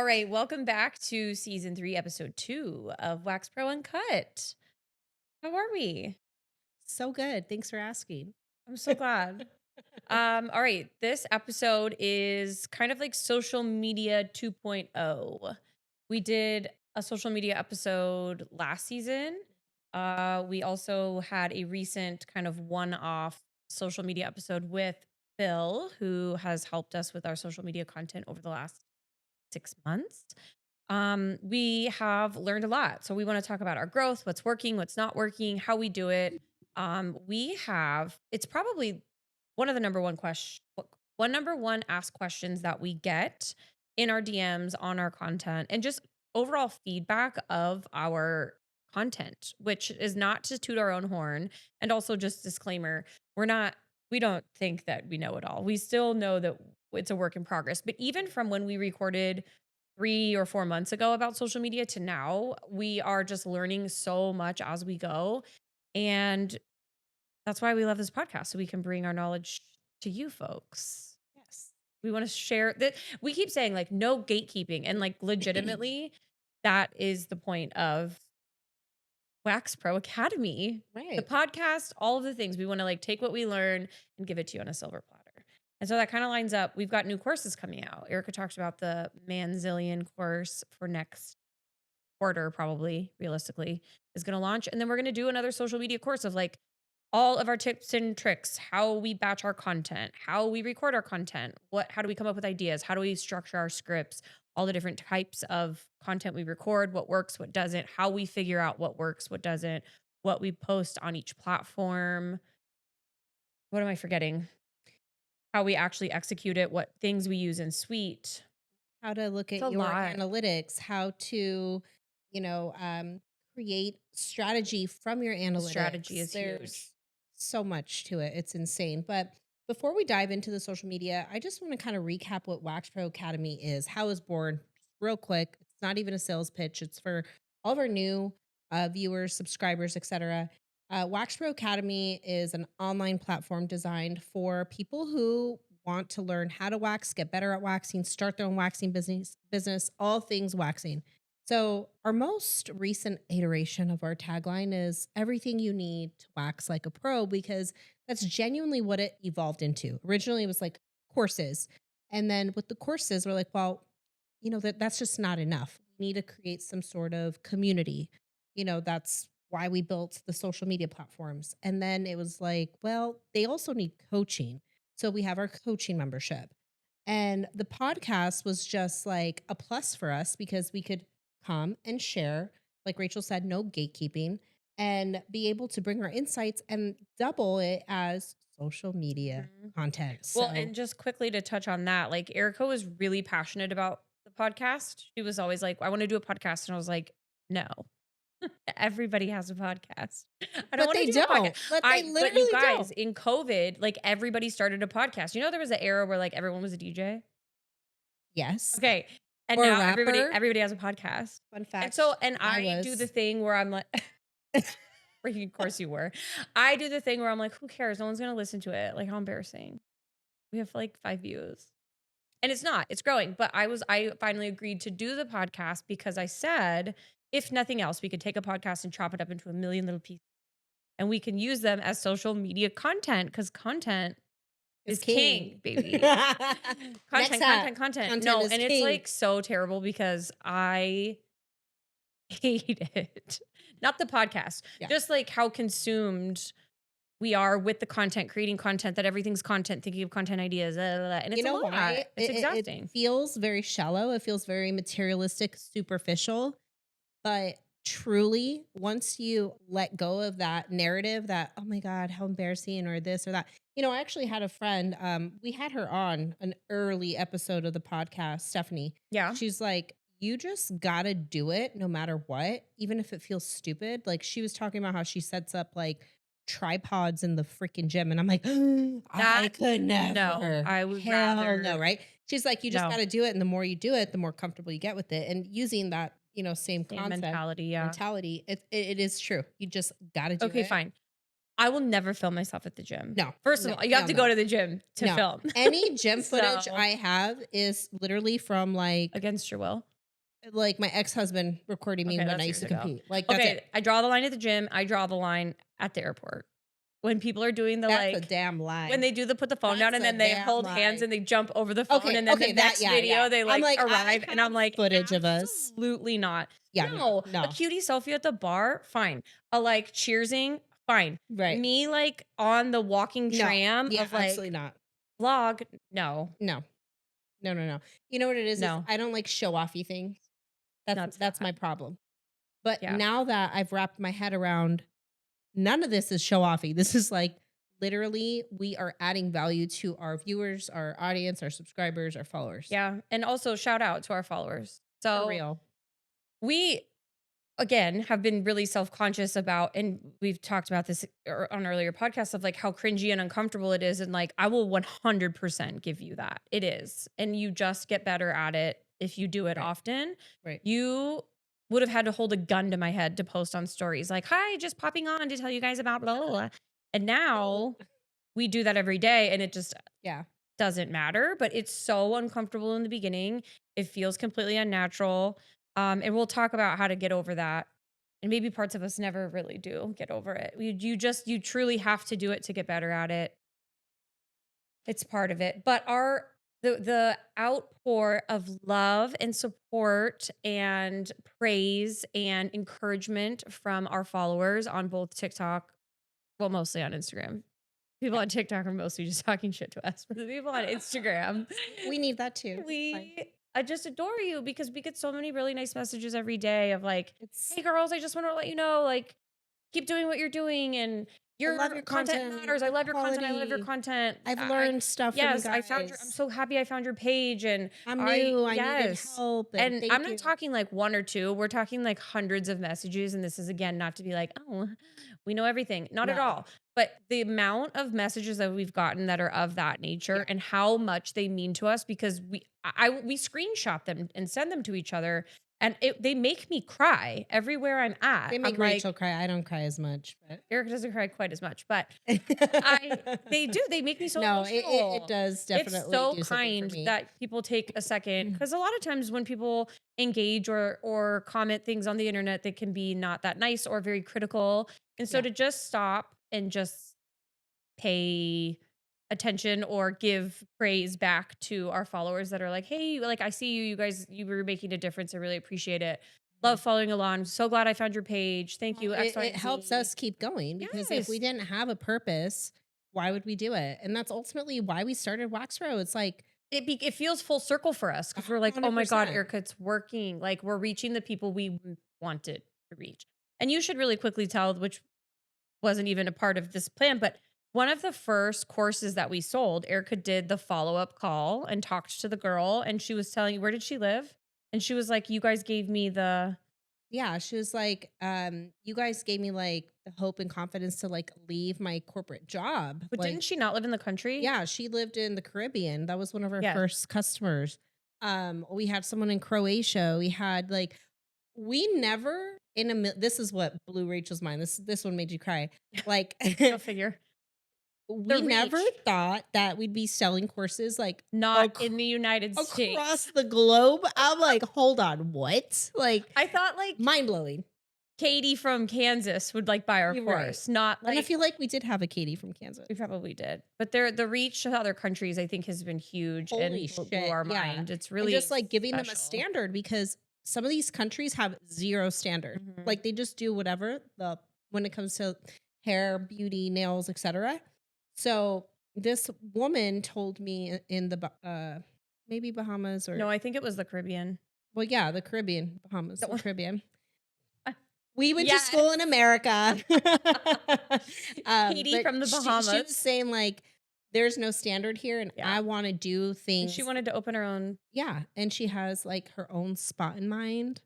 All right, welcome back to season 3, episode 2 of Wax Pro Uncut. How are we? So good. Thanks for asking. I'm so glad. All right, this episode is kind of like social media 2.0. We did a social media episode last season. We also had a recent kind of one-off social media episode with Phil, who has helped us with our social media content over the last 6 months. We have learned a lot. So we want to talk about our growth, what's working, what's not working, how we do it. It's probably one of the number one asked questions that we get in our DMs on our content and just overall feedback of our content, which is not to toot our own horn. And also just disclaimer, we don't think that we know it all. We still know that it's a work in progress. But even from when we recorded 3 or 4 months ago about social media to now, we are just learning so much as we go. And that's why we love this podcast. So we can bring our knowledge to you folks. Yes. We want to share that. We keep saying like no gatekeeping, and like legitimately, that is the point of Wax Pro Academy, the Right. podcast, all of the things. We want to like take what we learn and give it to you on a silver platter. And so that kind of lines up. We've got new courses coming out. Erica talked about the Manzillion course for next quarter, probably realistically, is going to launch. And then we're going to do another social media course of like all of our tips and tricks, how we batch our content, how we record our content, how do we come up with ideas, how do we structure our scripts, all the different types of content we record, what works, what doesn't, how we figure out what works, what doesn't, what we post on each platform. What am I forgetting? How we actually execute it, what things we use in Suite. How to look It's at a your lot. analytics, how to, you know, um, create strategy from your The strategy analytics. is huge. There's so much to it. It's insane. But before we dive into the social media, I just want to kind of recap what Wax Pro Academy is, how it was born, real quick. It's not even a sales pitch. It's for all of our new viewers, subscribers, etc. Wax Pro Academy is an online platform designed for people who want to learn how to wax, get better at waxing, start their own waxing business, all things waxing. So, our most recent iteration of our tagline is everything you need to wax like a pro, because that's genuinely what it evolved into. Originally, it was like courses. And then with the courses, we're like, well, that's just not enough. We need to create some sort of community. That's why we built the social media platforms. And then it was like, well, they also need coaching. So we have our coaching membership. And the podcast was just like a plus for us because we could come and share, like Rachel said, no gatekeeping, and be able to bring our insights and double it as social media Mhm. content. Well, So, and just quickly to touch on that, like Erica was really passionate about the podcast. She was always like, I want to do a podcast. And I was like, no, everybody has a podcast. I don't but want to they do a podcast. don't. But they But you literally guys, don't. in COVID, like everybody started a podcast. You know, there was an era where like everyone was a DJ. Yes. Okay. And Or a now rapper. everybody has a podcast. Fun And fact, so, and I I do the was. thing where I'm like, freaking, of course you were. I do the thing where I'm like, who cares? No one's going to listen to it. Like, how embarrassing. We have like 5 views. And it's not, it's growing. But I finally agreed to do the podcast because I said, if nothing else, we could take a podcast and chop it up into a million little pieces and we can use them as social media content because content Is is king. king, baby. Next Content, up, content, content. content No, is and it's king. like so terrible because I hate it. Not the podcast, Yeah. just like how consumed we are with the content, creating content, that everything's content, thinking of content ideas, and You it's a know lot. why? It's It exhausting. feels very shallow. It feels very materialistic, superficial. But truly, once you let go of that narrative that, oh my God, how embarrassing, or this or that. I actually had a friend, we had her on an early episode of the podcast, Stephanie. Yeah. She's like, you just gotta do it no matter what, even if it feels stupid. Like she was talking about how she sets up like tripods in the freaking gym. And I'm like, I That could no, never. I would Hell no, rather right? She's like, you just no. got to do it. And the more you do it, the more comfortable you get with it. And using that, same Same concept, mentality, yeah. mentality, it is true. You just got to do Okay, it. fine. I will never film myself at the gym. No, First of no, all, you have hell to go no, to the gym to no. film. Any gym footage So, I have is literally from like against your will. like my ex-husband recording me Okay, when I that's used years to ago. compete. Like, that's it. Okay, I draw the line at the gym, I draw the line at the airport. When people are doing the, That's a like damn when lie. they do the put the phone down That's and a then they damn hold hands lie. and they jump over the phone, Okay, and then the okay, that next yeah. video they, I'm like, like, I arrive, and I'm have like, footage of us. "Absolutely not." Yeah, no, No, a no. cutie selfie at the bar, fine. A, like, cheersing, fine. Right. Me, like, on the walking No. tram Yeah, of, like, absolutely not. vlog, no, No. No, no, no. You know what it is? no, I don't like show offy things. nuts That's that. my problem. But Yeah. now that I've wrapped my head around none of this is show offy. This is like literally we are adding value to our viewers, our audience, our subscribers, our followers. Yeah, and also shout out to our followers. For So, real. we again have been really self-conscious about, and we've talked about this on earlier podcasts of like how cringy and uncomfortable it is, and like I will 100% give you that it is, and you just get better at it if you do it Right. often. Right. You would have had to hold a gun to my head to post on stories like, hi, just popping on to tell you guys about blah, blah, blah. And now we do that every day, and it just Yeah. doesn't matter, but it's so uncomfortable in the beginning. It feels completely unnatural. And we'll talk about how to get over that. And maybe parts of us never really do get over it. You truly have to do it to get better at it. It's part of it. But the outpour of love and support and praise and encouragement from our followers on both TikTok, well, mostly on Instagram. People Yeah. on TikTok are mostly just talking shit to us, but the people on Instagram, We need that too. It's fine. we I just adore you because we get so many really nice messages every day of like, It's "Hey girls, I just want to let you know, like, keep doing what you're doing and I love your your content content, matters. I the love your content. I love your quality. content. I've I learned stuff from you yes, I found your I'm guys. so happy I found your page and I'm I new. I needed yes. help and And I'm thank not you. talking like one or two. We're talking like hundreds of messages. And this is again not to be like, oh, we know everything. Not at No. all. But the amount of messages that we've gotten that are of that nature Yeah. and how much they mean to us because we screenshot them and send them to each other and they make me cry everywhere I'm at. They I'm make Rachel like, cry. I don't cry as much, but Erica doesn't cry quite as much, but they do. They make me so no, it emotional. does It's definitely so do something for kind me. that people take a second because a lot of times when people engage or comment things on the internet, they can be not that nice or very critical. And so Yeah. to just stop and just pay attention or give praise back to our followers that are like, hey, like I see you, you guys, you were making a difference. I really appreciate it. Mhm. Love following along. So glad I found your page. Thank Well, you, X, Y, it and helps Z. us keep going because if we Yes. didn't have a purpose, why would we do it? And that's ultimately why we started Wax Row. It's like It feels full circle for us because we're like, "Oh my god, 100%. Erica, it's working." Like, we're reaching the people we wanted to reach. And you should really quickly tell, which wasn't even a part of this plan, but one of the first courses that we sold, Erica did the follow-up call and talked to the girl, and she was telling where did she live? And she was like, "You guys gave me the" Yeah, she was like, you guys gave me like the hope and confidence to like leave my corporate job. but didn't Like, she not live in the country? yeah, she lived in the Caribbean. That was one of our Yes. first customers. We had someone in Croatia. We had like we never this is what blew Rachel's mind. This one made you cry. Like Go figure. The we never reach, thought that we'd be selling courses like not in the United across States. the globe. I'm like, hold on, what? Like I thought, like, mind blowing. Katie from Kansas would like buy our You're right. course, not And I like feel like we did have a Katie from Kansas. we probably did. But the reach to other countries, I think, has been huge Holy and blew shit. our Yeah. mind. It's And really just like giving them a special. standard because some of these countries have zero standard. Mhm. Like they just do whatever the when it comes to hair, beauty, nails, etc. So this woman told me in the maybe Bahamas No, or I think it was the Caribbean. well, yeah, the Caribbean, Bahamas, That the one- Caribbean. We went to Yes. school in America. Katie But from the she was Bahamas. saying like, there's no standard here, and Yeah. I want to do And she things. wanted to open her own. Yeah, and she has like her own spot in mind,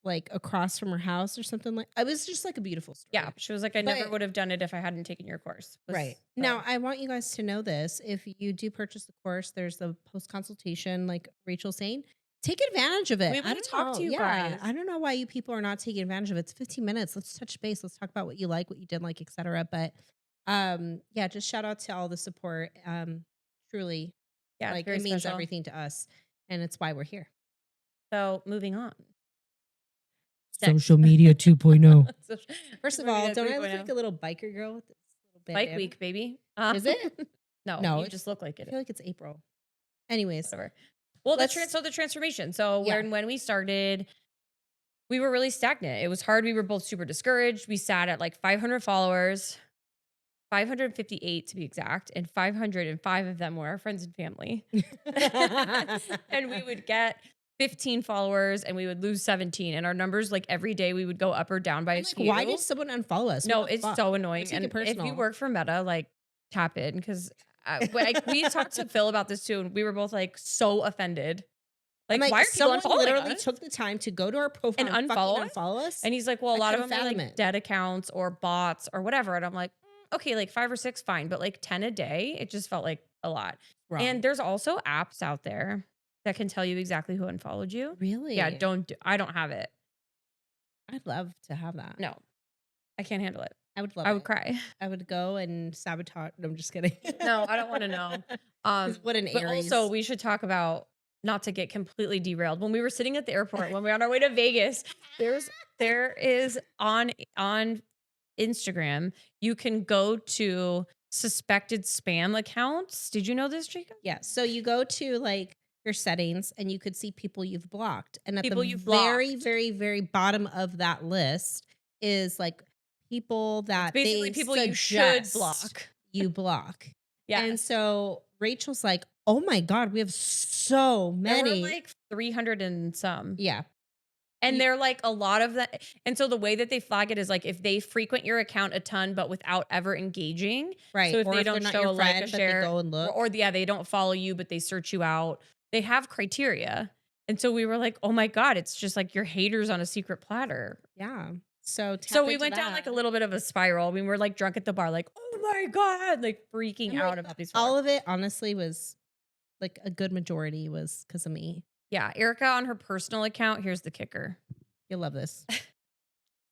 like across from her house or something like. It was just like a beautiful Yeah. story. She was like, I never But would have done it if I hadn't taken your course. right. Now, I want you guys to know this. If you do purchase the course, there's the post consultation, like Rachel's saying. Take advantage of it. We I want to don't talk know. to you Yeah. guys. I don't know why you people are not taking advantage of it. It's 15 minutes. Let's touch base. Let's talk about what you like, what you didn't like, etc. But yeah, just shout out to all the support. Truly, Yeah, it's like very it means special. everything to us. And it's why we're here. So moving on. Next. Social media 2.0. Social First of social all, media don't I look like 3.0. a little biker girl with this little Bike bandana? week, baby. Is it? No, No, you it's just look like I it. feel like it's April. Anyways, Whatever. Well, let's the transformation. So yeah. when we started, we were really stagnant. It was hard. We were both super discouraged. We sat at like 500 followers, 558 to be exact, and 505 of them were our friends and family. And we would get 15 followers and we would lose 17. And our numbers, like every day, we would go up or down by I'm a like, why did few. someone unfollow us? What No, the it's fuck? so I annoying. take it And if you personal. work for Meta, like tap in because we talked to Phil about this too. And we were both like so offended. I'm Like, like, why are people someone unfollowing literally us took the time to go to our profile and and fucking unfollow us? unfollow us. And he's like, well, a I lot of couldn't them are fathom like it. dead accounts or bots or whatever. And I'm like, okay, like 5 or 6, fine. But like 10 a day, it just felt like a lot. Wrong. And there's also apps out there that can tell you exactly who unfollowed you. Yeah, Really? I don't have it. I'd love to have that. No, I can't handle it. I would love I would it. cry. I would go and sabotage. No, I'm just kidding. No, I don't want to know. 'Cause what an But also Aries. we should talk about not to get completely derailed. When we were sitting at the airport, when we were on our way to Vegas, there is on Instagram, you can go to suspected spam accounts. Did you know this, Jacob? Yeah. So you go to like your settings and you could see people you've blocked. And at People the you've very, blocked. very, very bottom of that list is like people It's that basically they people you should suggest block. you block. And Yes. so Rachel's like, oh my God, we have so There were many. like 300 and some. Yeah. And You- they're like a lot of that. And so the way that they flag it is like if they frequent your account a ton, but without ever engaging. Right. So if Or they if they're don't not show your a like, a friend, but they share, go and look. yeah, they don't follow you, but they search you out. They have criteria. And so we were like, oh my God, it's just like your haters on a secret platter. Yeah. So So tap we into went down like a that. little bit of a spiral. We were like drunk at the bar, like, oh my God, like freaking And, out like, about these all followers. of it honestly was like a good majority was because of me. Yeah. Erica on her personal account, here's the kicker. You'll love this.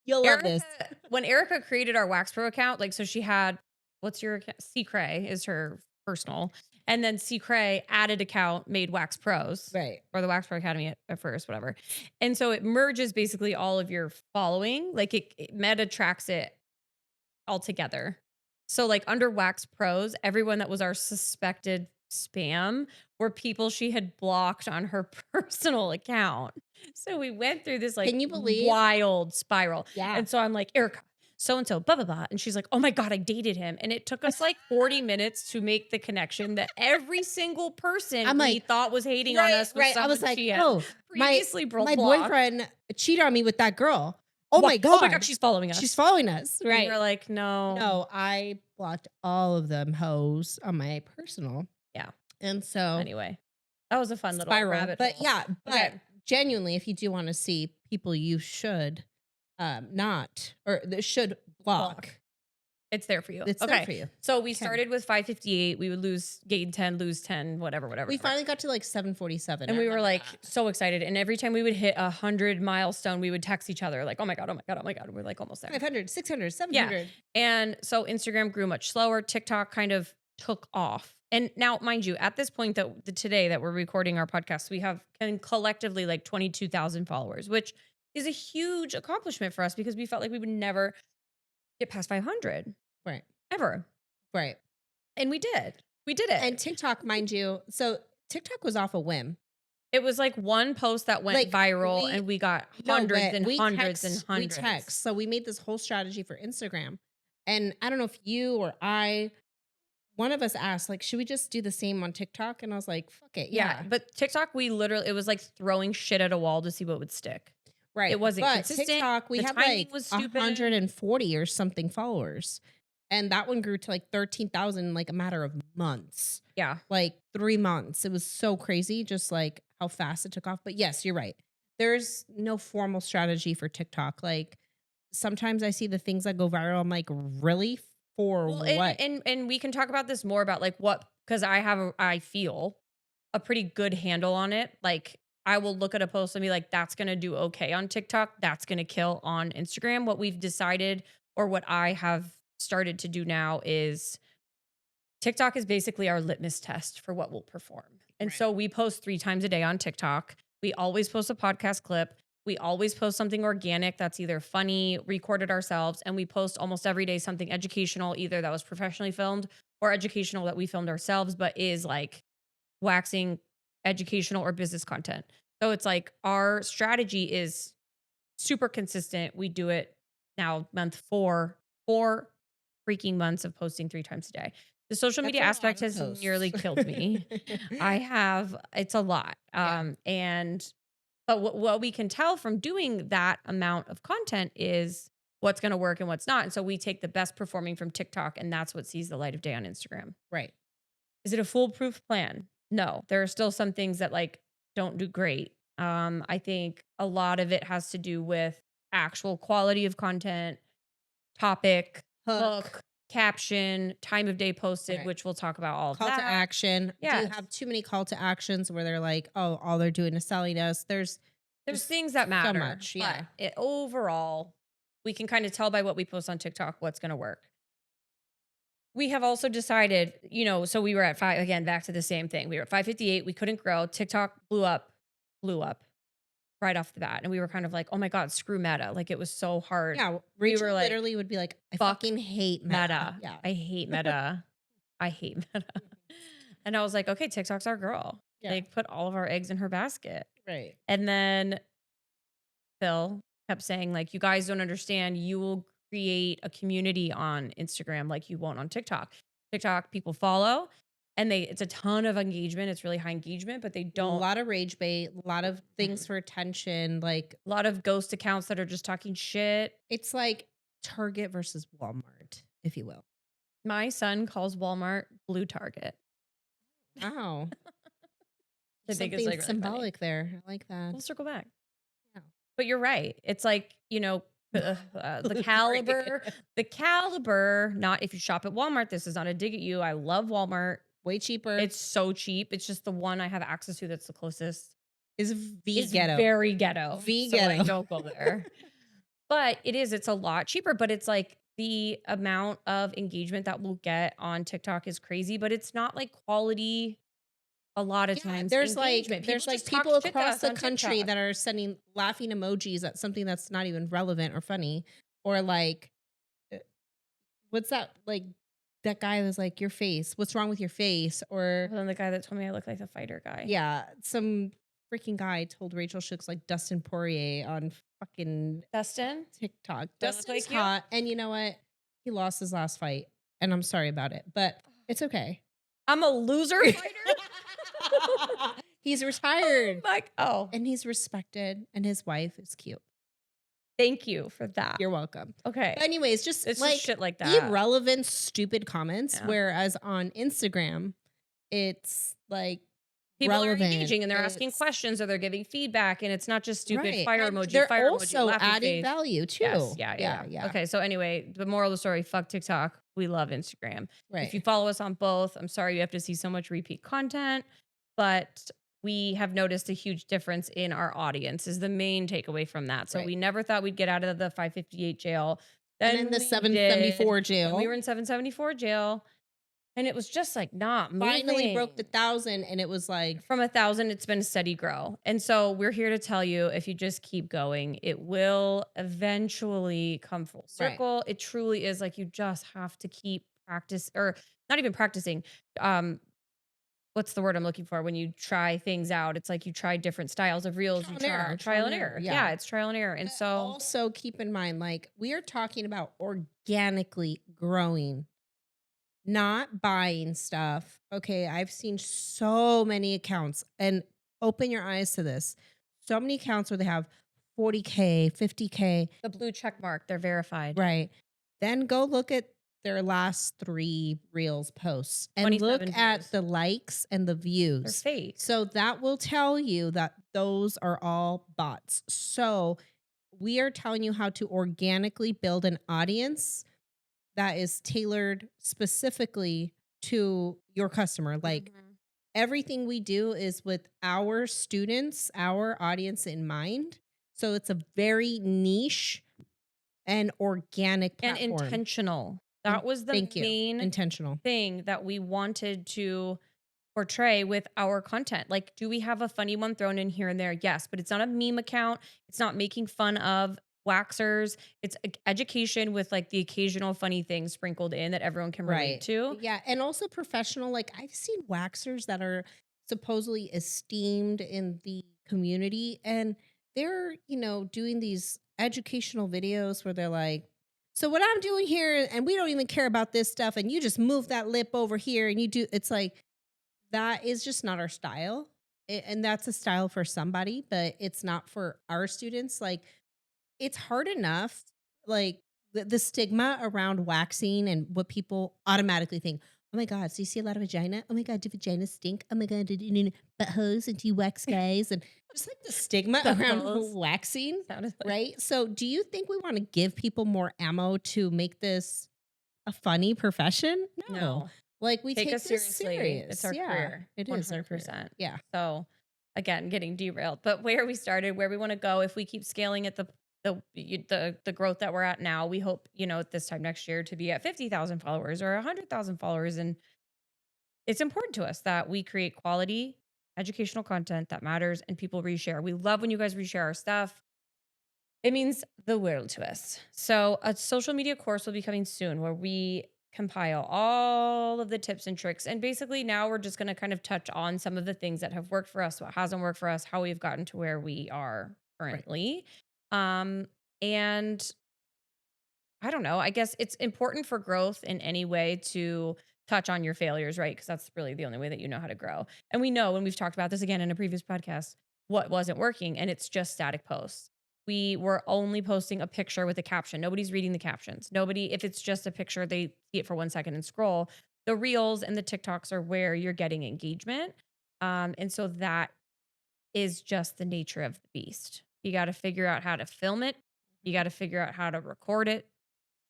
You'll love this. When Erica created our Wax Pro account, like, so she had, what's your account? C Cray is her personal. And then C Cray added account made Wax Pros. Right. Or the Wax Pro Academy at first, whatever. And so it merges basically all of your following. Like it Meta tracks it all together. So like under Wax Pros, everyone that was our suspected spam were people she had blocked on her personal account. So we went through this like Can you believe? wild spiral. Yeah. And so I'm like, Erica, so and so, blah, blah, blah. And she's like, oh my God, I dated him. And it took us like 40 minutes to make the connection that every single person I'm we like, thought was hating on us was right. I was someone like, she had oh, previously my blocked. boyfriend cheated on me with that girl. Oh my God. Oh my God, she's following us. She's following us. And Right. we're like, no. No, I blocked all of them hoes on my personal. Yeah. And so Anyway, that was a fun little spiral. rabbit But hole. yeah, but Okay. genuinely, if you do want to see people you should not or that should block, It's there for you. it's okay. there for you. So we started with 558. We would gain 10, lose 10, whatever. We whatever. finally got to like 747. And I we were remember like that. so excited. And every time we would hit 100 milestone, we would text each other like, oh my God, oh my God, oh my God. We're like almost there. 500, 600, 700. And so Instagram grew much slower. TikTok kind of took off. And now, mind you, at this point today that we're recording our podcast, we have collectively like 22,000 followers, which is a huge accomplishment for us because we felt like we would never get past 500 Right. ever. Right. And we did. We did it. And TikTok, mind you, so TikTok was off a whim. it was like one post that went Like, viral and we got hundreds and hundreds and hundreds. We text. So we made this whole strategy for Instagram. And I don't know if you or one of us asked, like, should we just do the same on TikTok? And I was like, fuck it. Yeah. But TikTok, it was like throwing shit at a wall to see what would stick. Right. It wasn't but consistent. TikTok, we The had timing like was stupid. 140 or something followers. And that one grew to like 13,000 in like a matter of months. Yeah. Like 3 months. It was so crazy, just like how fast it took off. But yes, you're right. There's no formal strategy for TikTok. Like sometimes I see the things that go viral. I'm like, really? For what? And we can talk about this more about like what, because I feel a pretty good handle on it. Like I will look at a post and be like, that's going to do okay on TikTok. That's going to kill on Instagram. What we've decided or what I have started to do now is TikTok is basically our litmus test for what will perform. And Right. so we post 3 times a day on TikTok. We always post a podcast clip. We always post something organic that's either funny, recorded ourselves, and we post almost every day something educational, either that was professionally filmed or educational that we filmed ourselves, but is like waxing educational or business content. So it's like our strategy is super consistent. We do it now month 4, 4 freaking months of posting 3 times a day. The social That's media a lot aspect of has posts. nearly killed me. I have it's a lot. Yeah. And but what we can tell from doing that amount of content is what's going to work and what's not. And so we take the best performing from TikTok and that's what sees the light of day on Instagram. Right. Is it a foolproof plan? No. There are still some things that like don't do great. I think a lot of it has to do with actual quality of content, topic, Hook. hook, caption, time of day posted, Right. which we'll talk about all of Call to that. action. Do you Yes. have too many call to actions where they're like, oh, all they're doing is selling us? There's There's just things that so matter, much. but Yeah. overall, we can kind of tell by what we post on TikTok what's going to work. We have also decided, so we were at 5 again, back to the same thing. We were at 558, we couldn't grow. TikTok blew up right off the bat. And we were kind of like, "Oh my god, screw Meta." Like it was so hard. Yeah. We were Rachel like, literally would be like, I "Fuck fucking hate Meta. Meta. Yeah. I hate Meta. I hate Meta." And I was like, "Okay, TikTok's our girl." Yeah. Like put all of our eggs in her basket. Right. And then Phil kept saying, like, "You guys don't understand. You will create a community on Instagram like you won't on TikTok. TikTok, people follow and it's a ton of engagement. It's really high engagement, but they A don't lot of rage bait, a lot of things Mhm. for attention. Like A lot of ghost accounts that are just talking shit." it's like Target versus Walmart, if you will. My son calls Walmart Blue Target. Wow. I think it's Something like really funny. symbolic there. I like that. We'll circle back. Yeah. But you're right. It's like, the Sorry. caliber, not if you shop at Walmart, this is not a dig at you. I love Walmart. Way cheaper. It's so cheap. It's just the one I have access to that's the closest Is V is ghetto. very ghetto. V So like ghetto. don't go there. But it's a lot cheaper, but it's like the amount of engagement that we'll get on TikTok is crazy, but it's not like quality a lot of Yeah, times there's like engagement. People there's like just talk people shit to across us the on country TikTok. that are sending laughing emojis at something that's not even relevant or funny, or like uh, what's that like that guy was like your face, what's wrong with your face, or And then the guy that told me I look like the fighter guy. yeah, some freaking guy told Rachel she looks like Dustin Poirier on fucking Dustin, TikTok. do I look Dustin's like you? hot, and you know what? He lost his last fight, and I'm sorry about it, but it's okay. I'm a loser fighter. He's Oh retired, my oh, and he's respected, and his wife is cute. thank you for that. You're welcome. Okay. But anyways, just It's just like shit like that. irrelevant, stupid comments. Yeah. Whereas on Instagram, it's like People are relevant. engaging and they're asking It's questions or they're giving feedback and it's not just stupid right. fire And emoji, they're fire emoji, also laughy adding face. value too. Yes. Yeah. Yeah. Yeah. Okay. So anyway, the moral of the story, fuck TikTok. We love Instagram. Right. If you follow us on both, I'm sorry you have to see so much repeat content, but we have noticed a huge difference in our audience is the main takeaway from that. So Right. we never thought we'd get out of the 558 jail. And then the we 774 did. jail. And we were in 774 jail. And it was just like not Finally broke the moving. 1,000, and it was like From 1,000, it's been a steady grow. And so we're here to tell you if you just keep going, it will eventually come full right. circle. It truly is like you just have to keep practice or not even practicing. What's the word I'm looking for? When you try things out, it's like you try different styles of reels. You try trial and error. Yeah, it's trial and error. And But so also keep in mind, like we are talking about organically growing, not buying stuff. Okay, I've seen so many accounts, and open your eyes to this. So many accounts where they have 40K, 50K, the blue check mark, they're verified. right? Then go look at their last 3 reels posts and look 27 at views. the likes and the They're views. fake. So that will tell you that those are all bots. So we are telling you how to organically build an audience that is tailored specifically to your customer. Like Mhm. everything we do is with our students, our audience in mind. So it's a very niche and organic And platform. intentional. And That was the thank you. main Intentional. thing that we wanted to portray with our content. Like, do we have a funny one thrown in here and there? Yes, but it's not a meme account. It's not making fun of waxers. It's education with like the occasional funny thing sprinkled in that everyone can relate Right. to. Yeah, and also professional, like, I've seen waxers that are supposedly esteemed in the community, and they're, doing these educational videos where they're like, "So what I'm doing here, and we don't even care about this stuff, and you just move that lip over here, and you do," it's like, that is just not our style, and that's a style for somebody, but it's not for our students, like, it's hard enough, like, the stigma around waxing and what people automatically think, "Oh my god, so you see a lot of vagina? Oh my god, do vaginas stink? Oh my god, buttholes and do you wax guys?" And just, like, the stigma around Buttholes waxing, sounded like right? So, do you think we wanna give people more ammo to make this a funny profession? No. no. Like, we Take take us this seriously. It's serious. our Yeah, career, it is our career. 100%. Yeah, So, again, getting derailed, but where we started, where we want to go, if we keep scaling at the growth that we're at now, we hope, at this time next year to be at 50,000 followers or 100,000 followers. And it's important to us that we create quality educational content that matters and people reshare. We love when you guys reshare our stuff. It means the world to us. So, a social media course will be coming soon where we compile all of the tips and tricks. And basically, now we're just going to kind of touch on some of the things that have worked for us, what hasn't worked for us, how we've gotten to where we are right. currently. Um, and I don't know. I guess it's important for growth in any way to touch on your failures, right? Because that's really the only way that you know how to grow. And we know, when we've talked about this again in a previous podcast, what wasn't working, and it's just static posts. We were only posting a picture with a caption. Nobody's reading the captions. Nobody, if it's just a picture, they see it for 1 second and scroll. The reels and the TikToks are where you're getting engagement. And so that is just the nature of the beast. You got to figure out how to film it. You got to figure out how to record it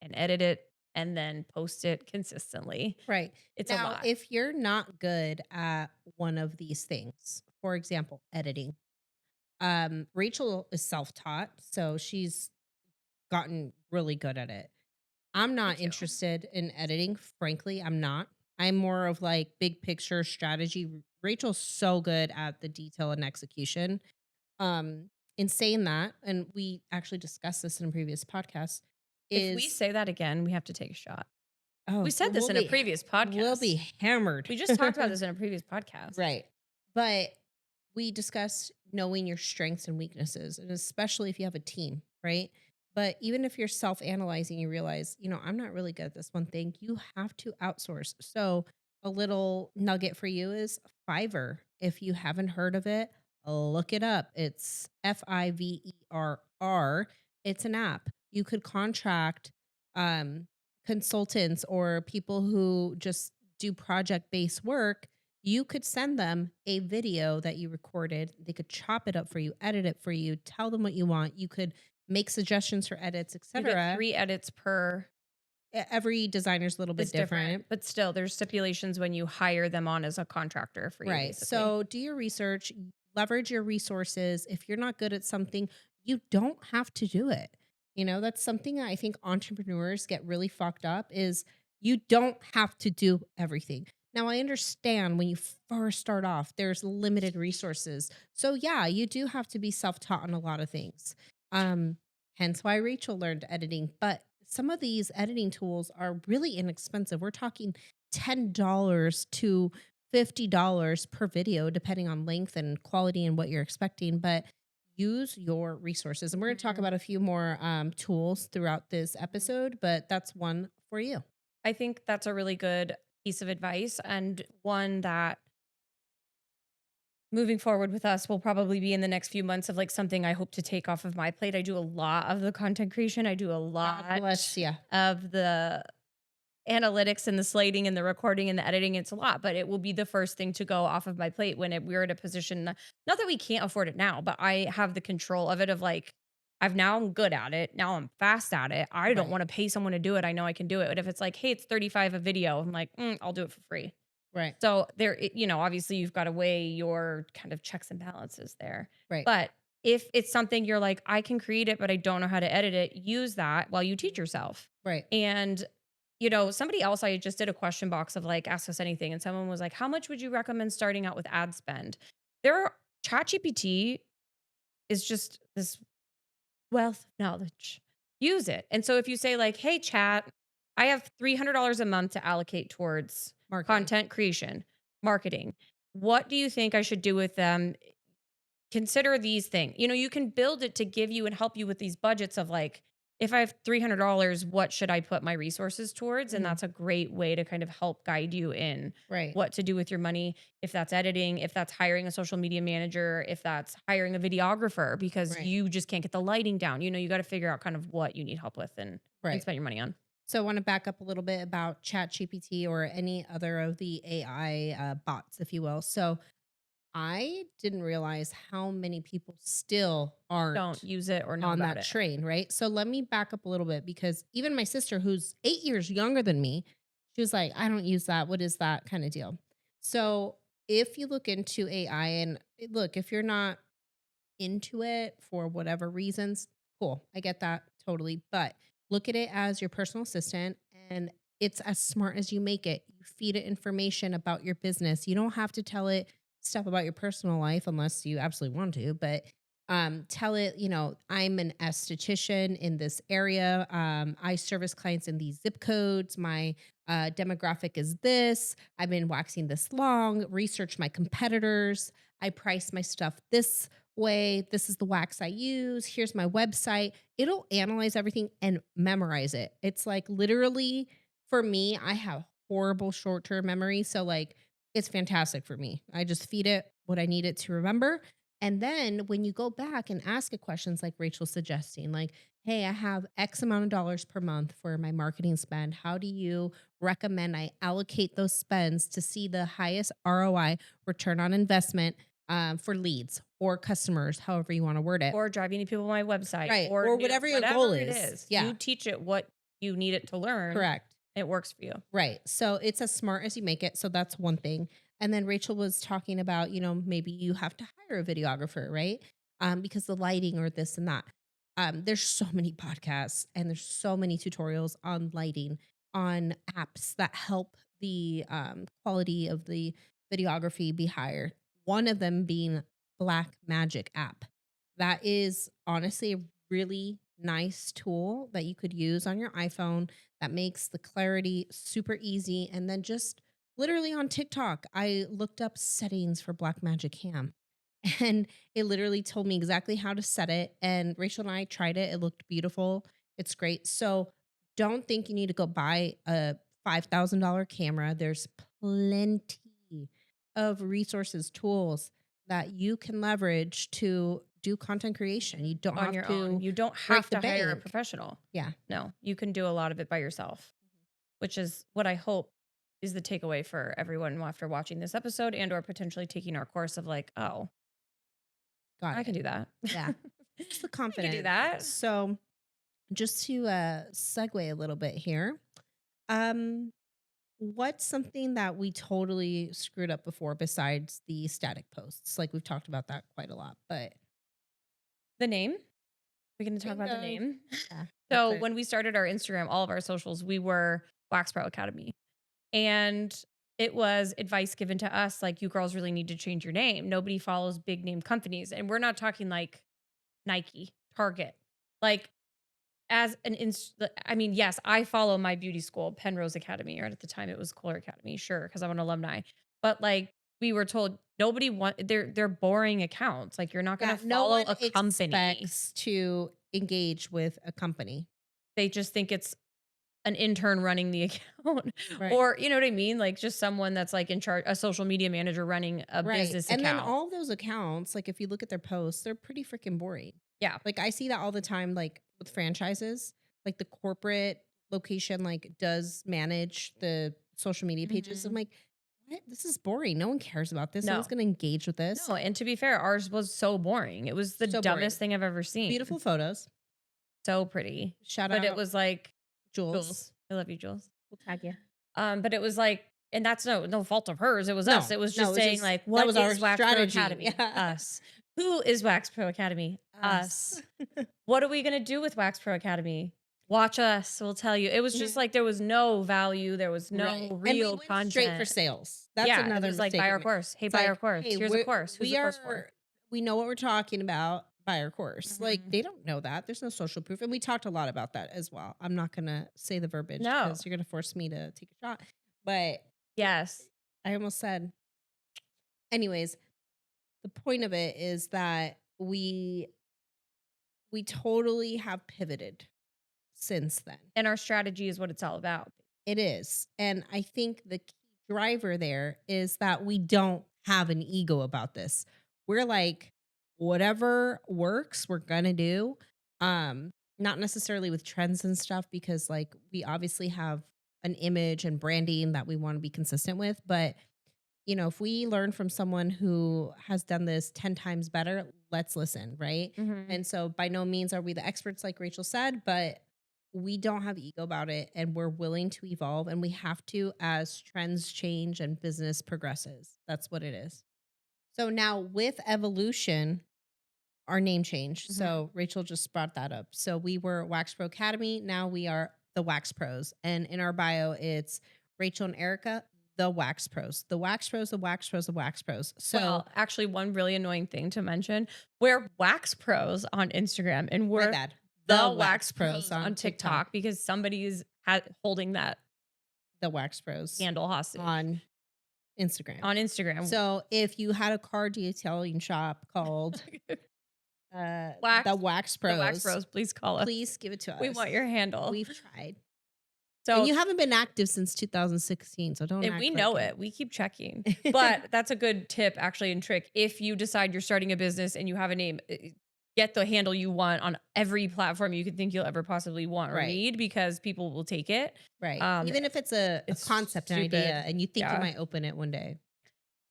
and edit it and then post it consistently. Right. It's a Now, lot. if you're not good at one of these things, for example, editing, Rachel is self-taught, so she's gotten really good at it. I'm Me not too. interested in editing, frankly, I'm not. I'm more of like big picture strategy. Rachel's so good at the detail and execution. In saying that, and we actually discussed this in a previous podcast, If we is say that again, we have to take a shot. We oh, said this in a previous we'll podcast. be hammered. We just talked about this in a previous podcast. Right. But we discussed knowing your strengths and weaknesses, and especially if you have a team, right? But even if you're self analyzing, you realize, I'm not really good at this one thing, you have to outsource. So, a little nugget for you is Fiverr. If you haven't heard of it, look it up. It's Fiverr. It's an app. You could contract um, consultants or people who just do project based work. You could send them a video that you recorded. They could chop it up for you, edit it for you, tell them what you want. You could make suggestions for edits, You get etc. 3 edits per. Every designer's a little bit It's different, different. but still there's stipulations when you hire them on as a contractor for you, Right. basically. So do your research, leverage your resources. If you're not good at something, you don't have to do it. That's something I think entrepreneurs get really fucked up is you don't have to do everything. Now I understand when you first start off, there's limited resources. So yeah, you do have to be self-taught on a lot of things. Um, Hence why Rachel learned editing, but some of these editing tools are really inexpensive. We're talking $10 to $50 per video, depending on length and quality and what you're expecting. But use your resources. And we're going to talk Mhm, about a few more tools throughout this mhm. episode, but that's one for you. I think that's a really good piece of advice, and one that moving forward with us will probably be in the next few months of like something I hope to take off of my plate. I do a lot of the content creation. I do a God bless lot you. of the analytics and the slating and the recording and the editing. It's a lot, but it will be the first thing to go off of my plate when we're at a position. Not that we can't afford it now, but I have the control of it. Of like, I'm good at it. Now I'm fast at it. I don't Right, want to pay someone to do it. I know I can do it. But if it's like, hey, it's 35 a video, I'm like, I'll do it for free. right, So there, obviously you've got to weigh your kind of checks and balances there. right, But if it's something you're like, I can create it, but I don't know how to edit it, use that while you teach yourself. right, And, somebody else, I just did a question box of like, ask us anything. And someone was like, how much would you recommend starting out with ad spend? There are ChatGPT is just this wealth of knowledge. Use it. And so if you say like, "Hey chat, I have $300 a month to allocate towards Marketing. content creation, marketing. What do you think I should do with them? Consider these things." You can build it to give you and help you with these budgets of like, if I have $300, what should I put my resources towards? And Mhm. that's a great way to kind of help guide you in Right. what to do with your money. If that's editing, if that's hiring a social media manager, if that's hiring a videographer because Right. you just can't get the lighting down. You got to figure out kind of what you need help with and Right. spend your money on. So I want to back up a little bit about ChatGPT or any other of the AI bots, if you will. So I didn't realize how many people still Don't aren't use it or know on about that it. train, right? So let me back up a little bit because even my sister, who's 8 years younger than me, she was like, I don't use that. What is that kind of deal? So if you look into AI and look, if you're not into it for whatever reasons, cool. I get that totally. But look at it as your personal assistant and it's as smart as you make it. You feed it information about your business. You don't have to tell it stuff about your personal life unless you absolutely want to, but tell it, I'm an esthetician in this area. I service clients in these zip codes. My demographic is this. I've been waxing this long, research my competitors. I price my stuff this way. This is the wax I use. Here's my website. It'll analyze everything and memorize it. It's like literally for me, I have horrible short term memory. So, like, it's fantastic for me. I just feed it what I need it to remember. And then when you go back and ask it questions like Rachel's suggesting, like, hey, I have X amount of dollars per month for my marketing spend. How do you recommend I allocate those spends to see the highest ROI, return on investment, for leads or customers, however you want to word it. Or driving people to my website Right. or Or whatever your goal whatever it is. is. Yeah. You teach it what you need it to learn. Correct. It works for you. Right. So it's as smart as you make it. So that's one thing. And then Rachel was talking about, maybe you have to hire a videographer, right? Because the lighting or this and that. There's so many podcasts and there's so many tutorials on lighting, on apps that help the quality of the videography be higher. One of them being Black Magic app. That is honestly a really nice tool that you could use on your iPhone that makes the clarity super easy. And then just literally on TikTok, I looked up settings for Blackmagic Cam and it literally told me exactly how to set it. And Rachel and I tried it. It looked beautiful. It's great. So don't think you need to go buy a $5,000 camera. There's plenty of resources, tools that you can leverage to do content creation. You don't On have your own. to You don't break have the to hire a bank. professional. Yeah. No, you can do a lot of it by yourself, which is what I hope is the takeaway for everyone after watching this episode and or potentially taking our course of like, oh, Got I can it. do that. Yeah. Just the I can do confidence. that. So just to segue a little bit here, um, what's something that we totally screwed up before besides the static posts? Like we've talked about that quite a lot, but The name? We're going to talk about the bingo. name. Yeah, that's So it. when we started our Instagram, all of our socials, we were Wax Pro Academy. And it was advice given to us like, you girls really need to change your name. Nobody follows big name companies. And we're not talking like Nike, Target. Like, as an I mean, yes, I follow my beauty school, Penrose Academy, or at the time it was Kohler Academy, sure, because I'm an alumni. But like we were told nobody they're boring accounts. Like you're not Yeah, gonna no follow one a company. expects to engage with a company. They just think it's an intern running the account. Right. Or you know what I mean? Like just someone that's like in charge, a social media manager running a Right. business And then account. all of those accounts, like if you look at their posts, they're pretty freaking boring. Yeah. Like I see that all the time, like with franchises, like the corporate location, like does manage the social media pages. I'm Mhm. like, what? This is boring. No one cares about this. No one's No. going to engage with this. No, and to be fair, ours was so boring. It was the So boring. dumbest thing I've ever seen. Beautiful photos. So pretty. Shout But it out was like Jules. Jules. I love you, Jules. We'll tag you. But it was like, and that's no fault of hers. It was us. No, It was no, just it was saying just like, that what was our is Wax Pro strategy. Academy? Yeah. Us. Who is Wax Pro Academy? Us. Us. What are we gonna do with Wax Pro Academy? Watch us, we'll tell you. It was just Mhm. like there was no value, there was no Right, and we real went straight for content. sales. That's Yeah, it another was like, mistake "Buy we our made. course. Hey, It's buy our like, course. "Hey, Here's a course. Who's we the course for?" are we know what we're talking about, buy our course." Like, Mhm. they don't know that. There's no social proof, and we talked a lot about that as well. I'm not gonna say the verbiage No. because you're gonna force me to take a shot, but Yes. I almost said anyways, the point of it is that we totally have pivoted since then. And our strategy is what it's all about. It is. And I think the key driver there is that we don't have an ego about this. We're like, whatever works, we're gonna do. Not necessarily with trends and stuff, because like we obviously have an image and branding that we want to be consistent with. But if we learn from someone who has done this 10 times better, let's listen, right? Mhm. And so by no means are we the experts like Rachel said, but we don't have ego about it and we're willing to evolve and we have to as trends change and business progresses. That's what it is. So now with evolution, our name changed. Mhm. So Rachel just brought that up. So we were Wax Pro Academy. Now we are the Wax Pros. And in our bio, it's Rachel and Erica, the Wax Pros, the Wax Pros, the Wax Pros, the Wax Pros. So Well, actually, one really annoying thing to mention, we're wax pros on Instagram and my we're bad. The the Wax wax Pros pros on on TikTok, TikTok because somebody is holding that the Wax Pros handle hostage on Instagram. on Instagram. So if you had a car detailing shop called the Wax, Wax the wax Pros, pros, please call us. please give it to We us. want your handle. We've tried. And So, you haven't been active since 2016, so don't and we act know like it. We keep checking. it. But that's a good tip, actually, and trick. If you decide you're starting a business and you have a name, get the handle you want on every platform you could think you'll ever possibly want or Right, need because people will take it. right. Um, Even if it's a it's concept, an idea, stupid. and you think you Yeah. might open it one day.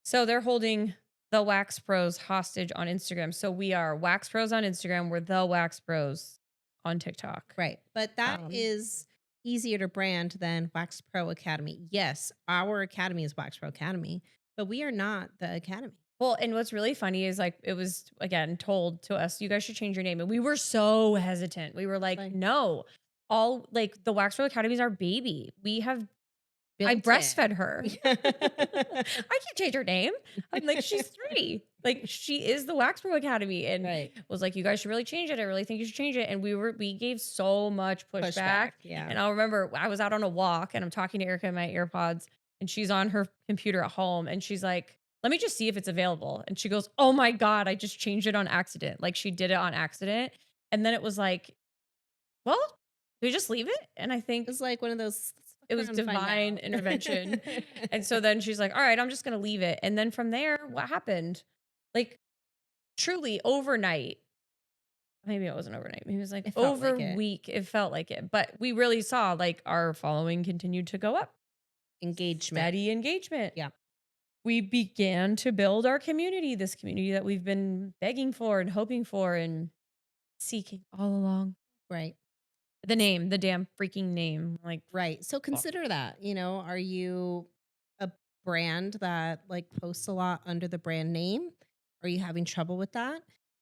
So they're holding the Wax Pros hostage on Instagram. So we are Wax Pros on Instagram. We're the Wax Pros on TikTok. Right. But that Um, is easier to brand than Wax Pro Academy. Yes, our academy is Wax Pro Academy, but we are not the academy. well, and what's really funny is like it was again told to us, you guys should change your name. And we were so hesitant. We were It's like, like no, all like the Wax Pro Academy is our baby. I built breastfed it. her. I can't change her name. I'm like, she's 3. Like, she is the Wax Pro Academy and Right. was like, you guys should really change it. I really think you should change it. And we gave so much pushback. Pushback. Yeah. And I'll remember I was out on a walk and I'm talking to Erica in my AirPods and she's on her computer at home and she's like, let me just see if it's available. And she goes, oh my God, I just changed it on accident. Like she did it on accident. And then it was like, well, do we just leave it? And I think It's like one of those, let's it fuck was around and find divine intervention. And so out. then she's like, all right, I'm just going to leave it. And then from there, what happened? Like truly overnight, maybe it wasn't overnight. Maybe it was like It felt over like it. week. It felt like it, but we really saw like our following continued to go up, Engagement. steady engagement. Yeah. We began to build our community, this community that we've been begging for and hoping for and seeking all along. Right. The damn freaking name. Like, Right. So fuck. consider that, are you a brand that like posts a lot under the brand name? Are you having trouble with that?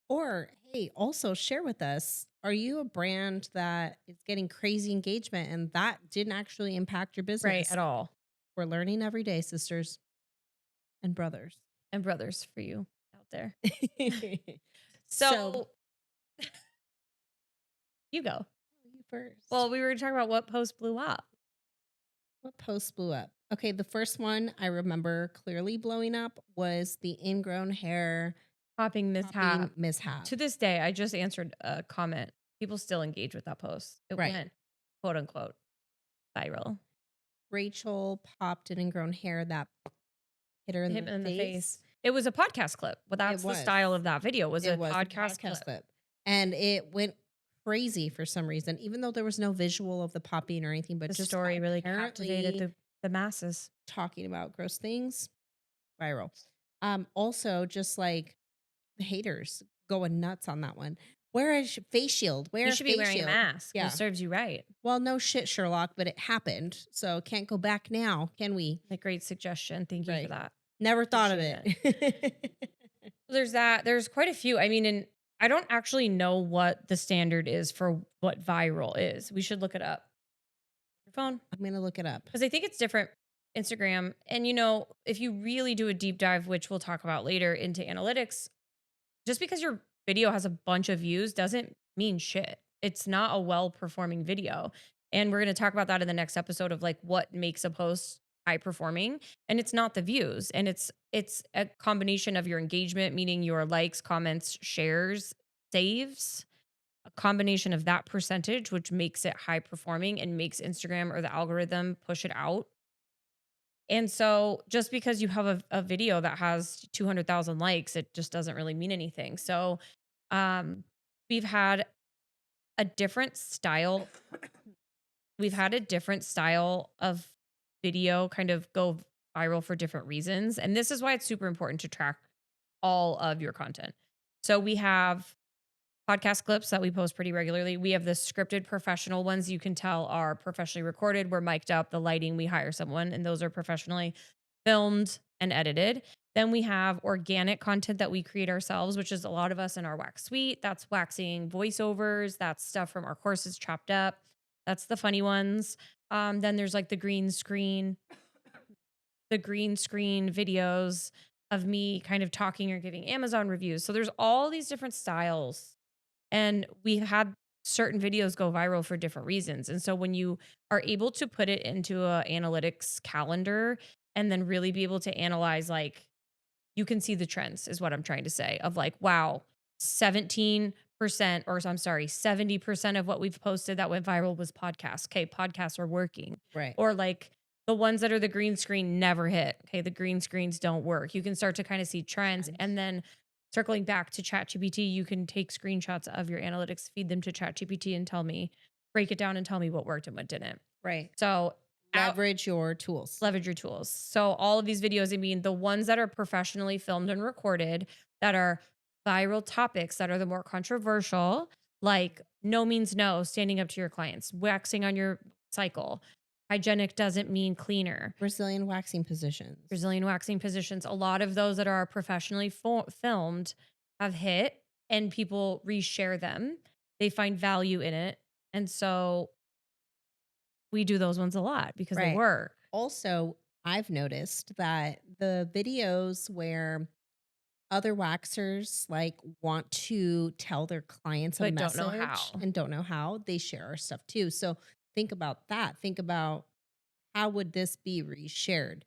Or hey, also share with us, are you a brand that is getting crazy engagement and that didn't actually impact your Right business? at all. We're learning every day, sisters and brothers. And brothers for you out there. So So you go. you first. Well, we were talking about what post blew up. What post blew up? Okay, the first one I remember clearly blowing up was the ingrown hair Popping popping mishap. mishap. To this day, I just answered a comment. People still engage with that post. It Right. went quote unquote viral. Rachel popped an ingrown hair that hit her in Hit the him in the face. face. It was a podcast clip. Well, that's It the was. style of that video. Was It a was a podcast podcast clip. clip. And it went crazy for some reason, even though there was no visual of the popping or anything, but The just story really captivated apparently the masses. talking about gross things, viral. Also just like the haters going nuts on that one. Wear a face shield. Wear You a should be face wearing a shield. mask. Yeah. It serves you right. Well, no shit, Sherlock, but it happened. So can't go back now, can we? A great suggestion. Thank you for Right. that. Never thought of Appreciate it. There's that. There's quite a few. I mean, and I don't actually know what the standard is for what viral is. We should look it up. Your phone? I'm going to look it up. Because I think it's different Instagram. And if you really do a deep dive, which we'll talk about later into analytics, just because your video has a bunch of views doesn't mean shit. It's not a well-performing video. And we're going to talk about that in the next episode of like what makes a post high performing, and it's not the views, and it's a combination of your engagement, meaning your likes, comments, shares, saves, a combination of that percentage which makes it high performing and makes Instagram or the algorithm push it out. And so just because you have a video that has 200,000 likes, it just doesn't really mean anything. So um, we've had a different style. We've had a different style of video kind of go viral for different reasons. And this is why it's super important to track all of your content. So we have podcast clips that we post pretty regularly. We have the scripted professional ones you can tell are professionally recorded. We're mic'd up, the lighting, we hire someone, and those are professionally filmed and edited. Then we have organic content that we create ourselves, which is a lot of us in our wax suite. That's waxing voiceovers, that's stuff from our courses chopped up. That's the funny ones. Then there's like the green screen videos of me kind of talking or giving Amazon reviews. So there's all these different styles, and we've had certain videos go viral for different reasons. And so when you are able to put it into a analytics calendar and then really be able to analyze, like, you can see the trends is what I'm trying to say of like, wow, 17%, or I'm sorry, 70% of what we've posted that went viral was podcasts. Okay, podcasts are working. Right. Or like the ones that are the green screen never hit. Okay, the green screens don't work. You can start to kind of see trends. And then circling back to ChatGPT, you can take screenshots of your analytics, feed them to ChatGPT and break it down and tell me what worked and what didn't. Right. So Leverage your tools. leverage your tools. So all of these videos, I mean, the ones that are professionally filmed and recorded, that are viral topics, that are the more controversial, like no means no, standing up to your clients, waxing on your cycle. Hygienic doesn't mean cleaner. Brazilian waxing positions. Brazilian waxing positions. A lot of those that are professionally filmed have hit, and people reshare them. They find value in it. And so we do those ones a lot because they Right. work, Also, I've noticed that the videos where other waxers like want to tell their clients a but don't know message how. and don't know how, they share our stuff too. So think about that. Think about how would this be reshared?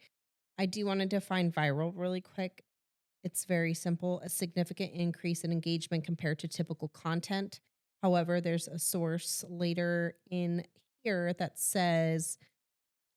I do want to define viral really quick. It's very simple, a significant increase in engagement compared to typical content. However, there's a source later in here that says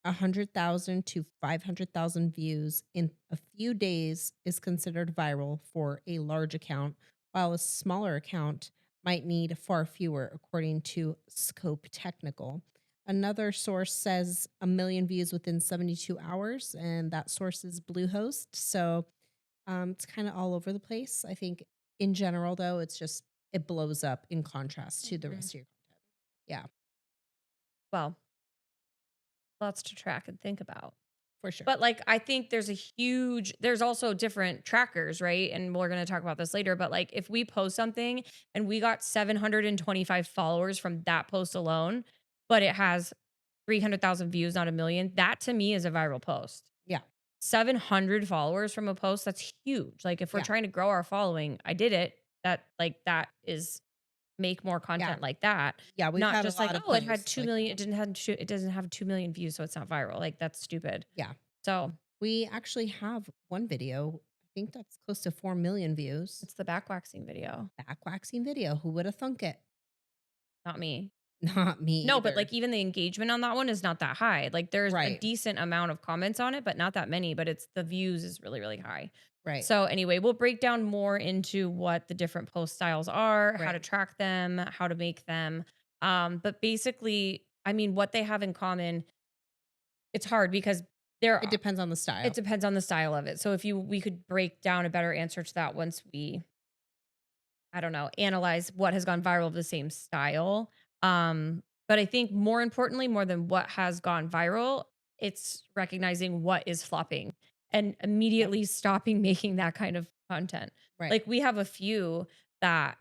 100,000 to 500,000 views in a few days is considered viral for a large account, while a smaller account might need far fewer, according to Scope Technical. Another source says 1 million views within 72 hours, and that source is Bluehost. So it's kind of all over the place. I think in general, though, it blows up in contrast to the Mhm. rest of your content. Yeah, Well, lots to track and think about. for sure. But like, I think there's also different trackers, right? And we're going to talk about this later. But like, if we post something and we got 725 followers from that post alone, but it has 300,000 views, not a million, that to me is a viral post. Yeah, 700 followers from a post, that's huge. Like, if we're yeah, trying to grow our following, I did it. That is make more yeah. content like that. Yeah, we've Not had a just like, lot of oh, it had posts 2 like million, that. it doesn't have 2 million views, so it's not viral. Like, that's stupid. Yeah. So We actually have one video, I think that's close to 4 million views. it's the back waxing video, Back waxing video. Who would have thunk it? not me. Not me No, but either. like even the engagement on that one is not that high. Like, there's a Right. decent amount of comments on it, but not that many, but it's the views is really, really high. Right. So anyway, we'll break down more into what the different post styles are, how to Right. track them, how to make them. But basically, I mean, what they have in common, it's hard because there It are, depends on the it style. depends on the style of it. So if we could break down a better answer to that once we, I don't know, analyze what has gone viral of the same style. But I think more importantly, more than what has gone viral, it's recognizing what is flopping and Yep. immediately stopping making that kind of content. Right. Like, we have a few that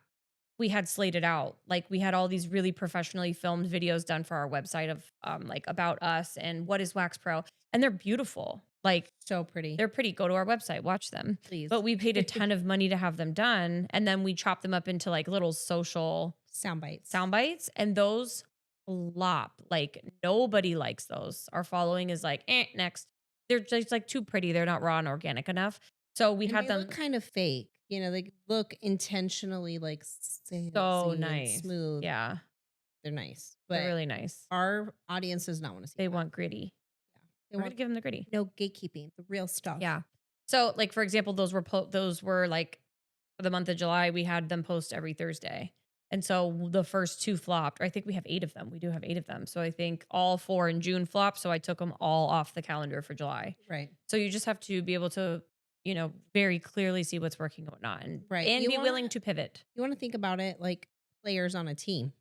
we had slated out. Like we had all these really professionally filmed videos done for our website of like about us and what is Wax Pro. And they're beautiful. Like So pretty. they're pretty. Go to our website, watch them. But Please. we paid a ton of money to have them done. And then we chopped them up into like little social Sound bites. sound bites. And those flop. Like nobody likes those. Our following is like, next. They're just like too pretty. They're not raw and organic enough. So we And had they look them kind of fake. They look intentionally like so salesy and nice. smooth. Yeah. They're nice. They're But really nice. our audience does not want to see They that. want gritty. Yeah. They We're gonna want give them the gritty. no gatekeeping, the real stuff. Yeah. So, like for example, those were like for the month of July. We had them post every Thursday, and so the first two flopped. I think we have 8 of them. We do have 8 of them. So I think all 4 in June flopped. So I took them all off the calendar for July. Right. So you just have to be able to, very clearly see what's working and whatnot, and Right. and be willing to pivot. You want to think about it like players on a team.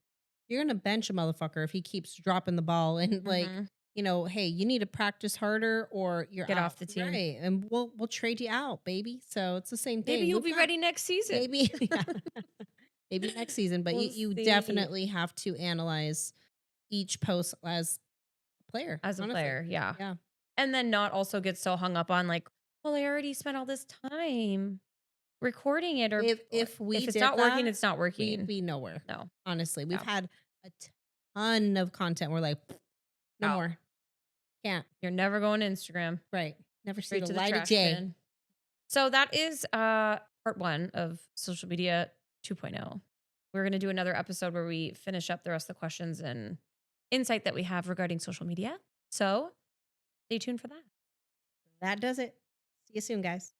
You're going to bench a motherfucker if he keeps dropping the ball and Mhm. hey, you need to practice harder or you're Get out. off the team. Right. And we'll trade you out, baby. So it's the same thing. Maybe you'll We've be got- ready next season. Maybe yeah. Maybe next season, but We'll you see. definitely have to analyze each post as a player. As a honestly. player, yeah. Yeah. And then not also get so hung up on like, well, I already spent all this time recording it, or If we if it's did not working, that, it's not working. we'd be nowhere. No, Honestly, we've Yeah. had a ton of content. We're like, no Out. more. Can't. You're never going to Instagram. Right. Never see Straight the to the light of trash day. bin. So that is part 1 of social media 2.0. We're going to do another episode where we finish up the rest of the questions and insight that we have regarding social media. So stay tuned for that. That does it. See you soon, guys.